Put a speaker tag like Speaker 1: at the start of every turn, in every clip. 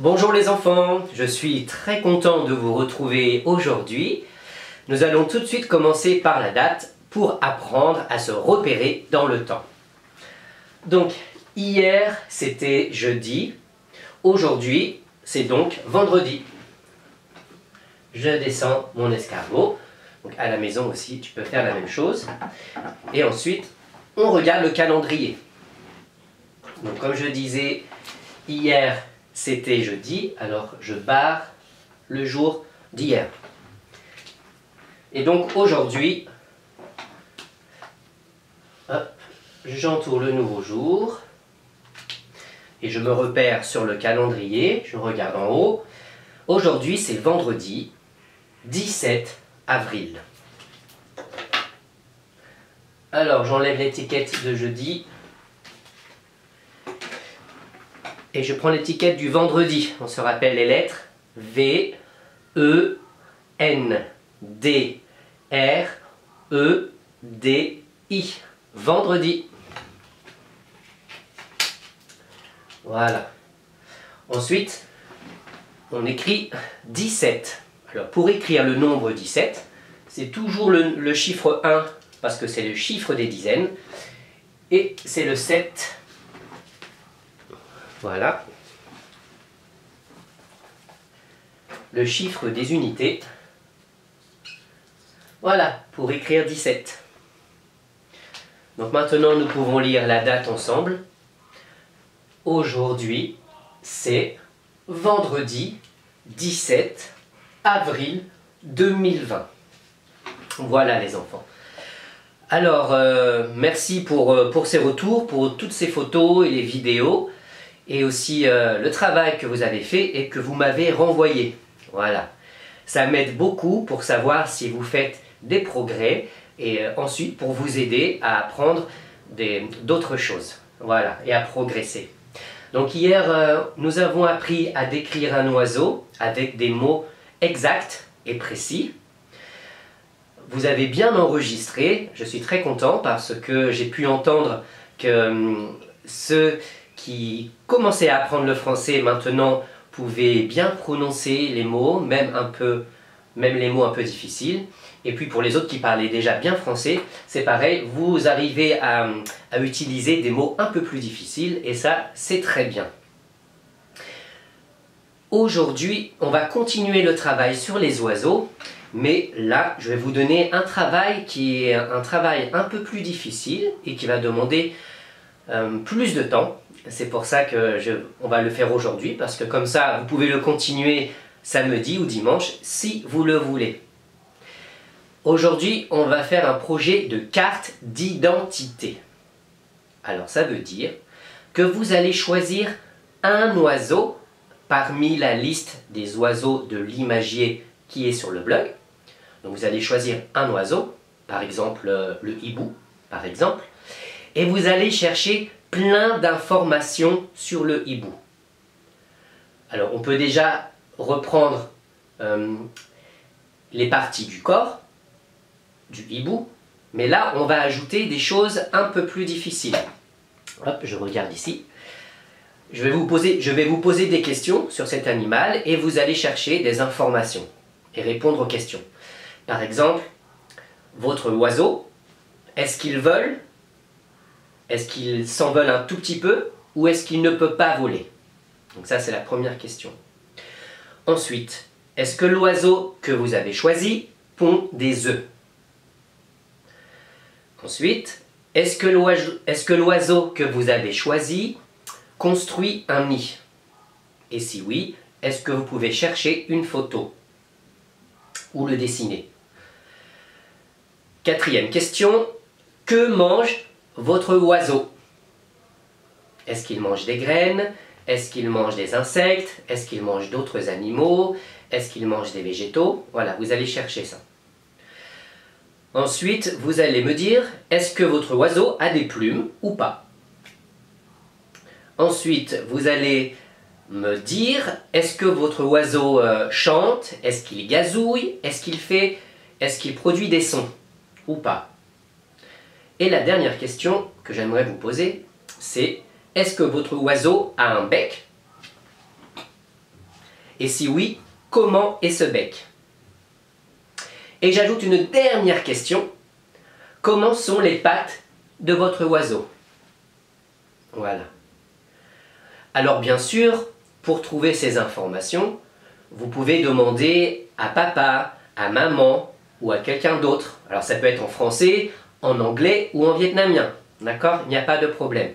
Speaker 1: Bonjour les enfants, je suis très content de vous retrouver aujourd'hui. Nous allons tout de suite commencer par la date pour apprendre à se repérer dans le temps. Donc, hier c'était jeudi, aujourd'hui c'est donc vendredi. Je descends mon escargot, donc à la maison aussi tu peux faire la même chose. Et ensuite, on regarde le calendrier. Donc comme je disais, hier c'était jeudi, alors je barre le jour d'hier. Et donc aujourd'hui, j'entoure le nouveau jour et je me repère sur le calendrier, je regarde en haut. Aujourd'hui c'est vendredi 17 avril. Alors j'enlève l'étiquette de jeudi et je prends l'étiquette du vendredi. On se rappelle les lettres V, E, N, D, R, E, D, I. Vendredi. Voilà. Ensuite, on écrit 17. Alors pour écrire le nombre 17, c'est toujours le chiffre 1 parce que c'est le chiffre des dizaines. Et c'est le 7. Voilà. Le chiffre des unités. Voilà, pour écrire 17. Donc maintenant, nous pouvons lire la date ensemble. Aujourd'hui, c'est vendredi 17 avril 2020. Voilà les enfants. Alors, merci pour ces retours, pour toutes ces photos et les vidéos. Et aussi le travail que vous avez fait et que vous m'avez renvoyé. Voilà. Ça m'aide beaucoup pour savoir si vous faites des progrès et ensuite pour vous aider à apprendre d'autres choses. Voilà, et à progresser. Donc hier, nous avons appris à décrire un oiseau avec des mots exacts et précis. Vous avez bien enregistré, je suis très content parce que j'ai pu entendre que ceux qui commençaient à apprendre le français maintenant pouvaient bien prononcer les mots, même les mots un peu difficiles. Et puis pour les autres qui parlaient déjà bien français, c'est pareil, vous arrivez à utiliser des mots un peu plus difficiles et ça, c'est très bien. Aujourd'hui, on va continuer le travail sur les oiseaux, mais là, je vais vous donner un travail qui est un travail un peu plus difficile et qui va demander plus de temps. C'est pour ça qu'on va le faire aujourd'hui, parce que comme ça, vous pouvez le continuer samedi ou dimanche si vous le voulez. Aujourd'hui, on va faire un projet de carte d'identité. Alors ça veut dire que vous allez choisir un oiseau parmi la liste des oiseaux de l'imagier qui est sur le blog. Donc vous allez choisir un oiseau, par exemple le hibou, par exemple, et vous allez chercher plein d'informations sur le hibou. Alors on peut déjà reprendre les parties du corps du hibou, mais là on va ajouter des choses un peu plus difficiles. Hop, je regarde ici. Je vais vous poser des questions sur cet animal et vous allez chercher des informations et répondre aux questions. Par exemple, votre oiseau, est-ce qu'il vole? Est-ce qu'il s'envole un tout petit peu ou est-ce qu'il ne peut pas voler? Donc ça, c'est la première question. Ensuite, est-ce que l'oiseau que vous avez choisi pond des œufs? Ensuite, est-ce que l'oiseau que vous avez choisi construit un nid? Et si oui, est-ce que vous pouvez chercher une photo ou le dessiner? Quatrième question, que mange votre oiseau? Est-ce qu'il mange des graines? Est-ce qu'il mange des insectes? Est-ce qu'il mange d'autres animaux? Est-ce qu'il mange des végétaux? Voilà, vous allez chercher ça. Ensuite, vous allez me dire, est-ce que votre oiseau a des plumes ou pas? Ensuite, vous allez me dire, est-ce que votre oiseau chante? Est-ce qu'il gazouille? Est-ce qu'il produit des sons ou pas? Et la dernière question que j'aimerais vous poser, c'est est-ce que votre oiseau a un bec? Et si oui, comment est ce bec? Et j'ajoute une dernière question. Comment sont les pattes de votre oiseau? Voilà. Alors bien sûr, pour trouver ces informations, vous pouvez demander à papa, à maman ou à quelqu'un d'autre. Alors ça peut être en français, en anglais ou en vietnamien. D'accord? Il n'y a pas de problème.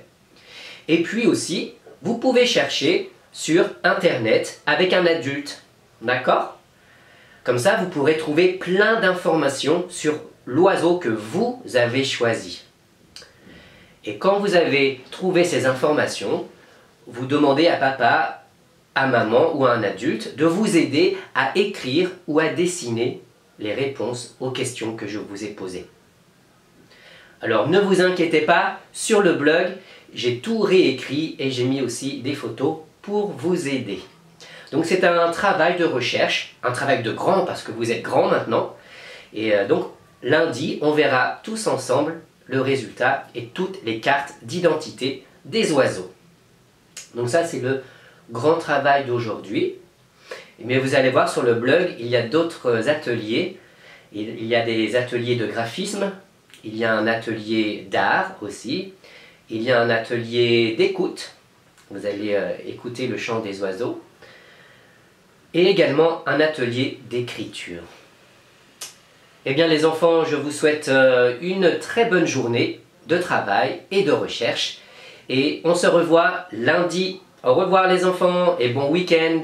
Speaker 1: Et puis aussi, vous pouvez chercher sur Internet avec un adulte. D'accord? Comme ça, vous pourrez trouver plein d'informations sur l'oiseau que vous avez choisi. Et quand vous avez trouvé ces informations, vous demandez à papa, à maman ou à un adulte de vous aider à écrire ou à dessiner les réponses aux questions que je vous ai posées. Alors ne vous inquiétez pas, sur le blog, j'ai tout réécrit et j'ai mis aussi des photos pour vous aider. Donc c'est un travail de recherche, un travail de grand parce que vous êtes grand maintenant. Et donc lundi, on verra tous ensemble le résultat et toutes les cartes d'identité des oiseaux. Donc ça c'est le grand travail d'aujourd'hui. Mais vous allez voir sur le blog, il y a d'autres ateliers. Il y a des ateliers de graphisme, il y a un atelier d'art aussi, il y a un atelier d'écoute. Vous allez écouter le chant des oiseaux. Et également un atelier d'écriture. Eh bien les enfants, je vous souhaite une très bonne journée de travail et de recherche. Et on se revoit lundi. Au revoir les enfants et bon week-end.